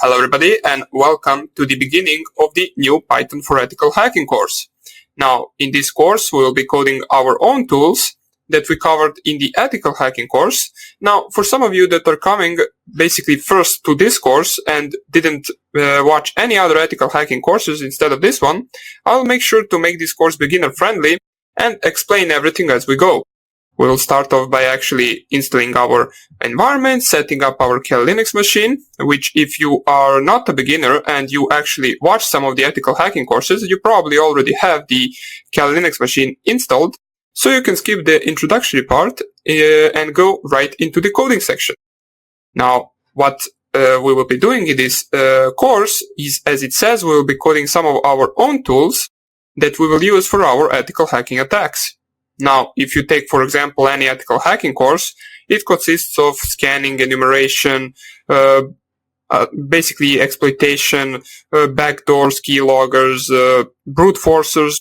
Hello everybody and welcome to the beginning of the new Python for Ethical Hacking course. Now, in this course, we will be coding our own tools that we covered in the Ethical Hacking course. Now, for some of you that are coming basically first to this course and didn't watch any other Ethical Hacking courses instead of this one, I'll make sure to make this course beginner friendly and explain everything as we go. We will start off by actually installing our environment, setting up our Kali Linux machine, which if you are not a beginner and you actually watch some of the ethical hacking courses, you probably already have the Kali Linux machine installed. So you can skip the introductory part and go right into the coding section. Now, what we will be doing in this course is, as it says, we will be coding some of our own tools that we will use for our ethical hacking attacks. Now, if you take, for example, any ethical hacking course, it consists of scanning, enumeration, basically exploitation, backdoors, keyloggers, brute forcers,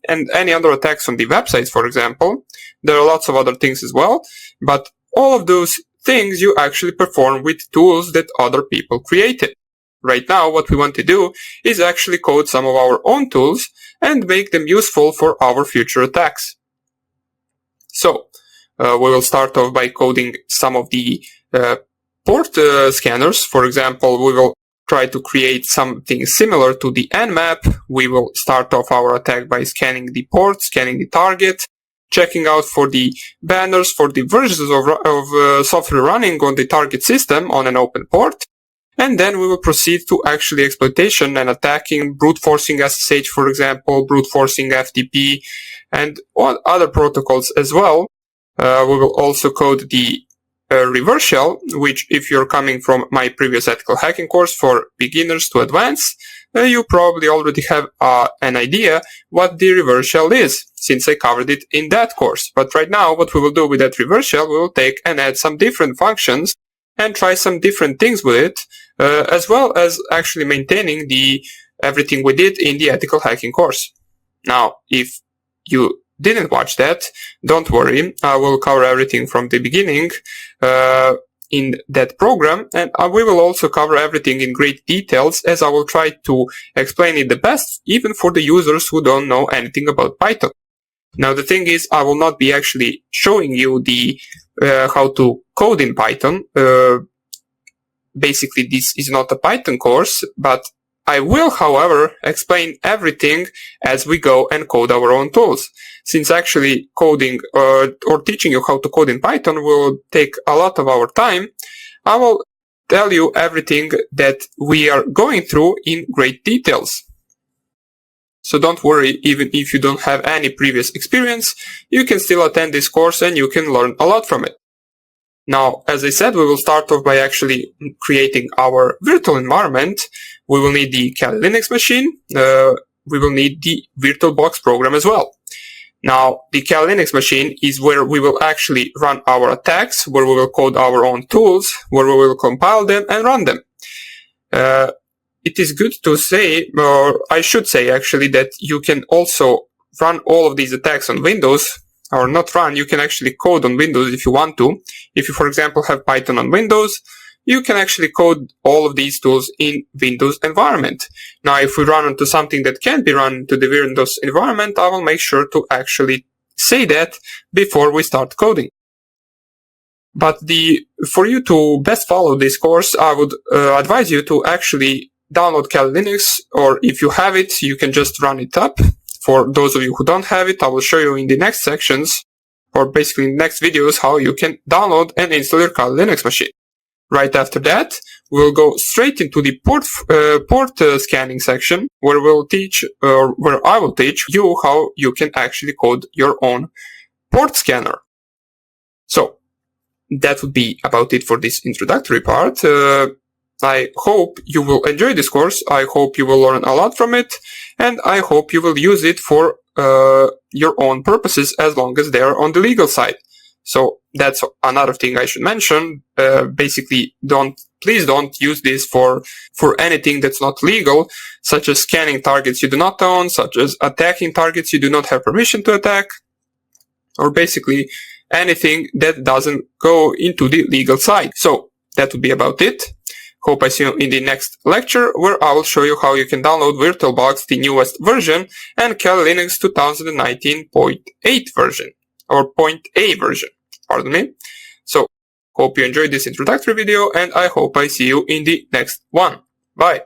and any other attacks on the websites, for example. There are lots of other things as well, but all of those things you actually perform with tools that other people created. Right now, what we want to do is actually code some of our own tools and make them useful for our future attacks. So, we will start off by coding some of the port scanners. For example, we will try to create something similar to the Nmap. We will start off our attack by scanning the port, scanning the target, checking out for the banners for the versions of software running on the target system on an open port. And then we will proceed to actually exploitation and attacking, brute forcing SSH, for example, brute forcing FTP, and other protocols as well. We will also code the reverse shell, which if you're coming from my previous ethical hacking course for beginners to advanced, you probably already have an idea what the reverse shell is, since I covered it in that course. But right now, what we will do with that reverse shell, we will take and add some different functions and try some different things with it, as well as actually maintaining everything we did in the ethical hacking course. Now, if you didn't watch that, don't worry, I will cover everything from the beginning in that program, and we will also cover everything in great details, as I will try to explain it the best, even for the users who don't know anything about Python. Now, the thing is, I will not be actually showing you how to code in Python. Basically, this is not a Python course, but I will, however, explain everything as we go and code our own tools. Since actually coding or teaching you how to code in Python will take a lot of our time, I will tell you everything that we are going through in great details. So don't worry, even if you don't have any previous experience, you can still attend this course and you can learn a lot from it. Now, as I said, we will start off by actually creating our virtual environment. We will need the Kali Linux machine. We will need the VirtualBox program as well. Now, the Kali Linux machine is where we will actually run our attacks, where we will code our own tools, where we will compile them and run them. It is good to say, or I should say actually, that you can also run all of these attacks on Windows, or not run, you can actually code on Windows if you want to. If you, for example, have Python on Windows, you can actually code all of these tools in Windows environment. Now, if we run into something that can't be run into the Windows environment, I will make sure to actually say that before we start coding. But for you to best follow this course, I would advise you to actually download Kali Linux, or if you have it, you can just run it up. For those of you who don't have it, I will show you in the next sections, or basically in the next videos, how you can download and install your Kali Linux machine. Right after that, we'll go straight into the port scanning section, where I will teach you how you can actually code your own port scanner. So that would be about it for this introductory part. I hope you will enjoy this course. I hope you will learn a lot from it, and I hope you will use it for your own purposes as long as they are on the legal side. So that's another thing I should mention. Basically, please don't use this for anything that's not legal, such as scanning targets you do not own, such as attacking targets you do not have permission to attack, or basically anything that doesn't go into the legal side. So that would be about it. Hope I see you in the next lecture, where I will show you how you can download VirtualBox, the newest version, and Kali Linux 2019.8 version, or .a version, pardon me. So, hope you enjoyed this introductory video, and I hope I see you in the next one. Bye!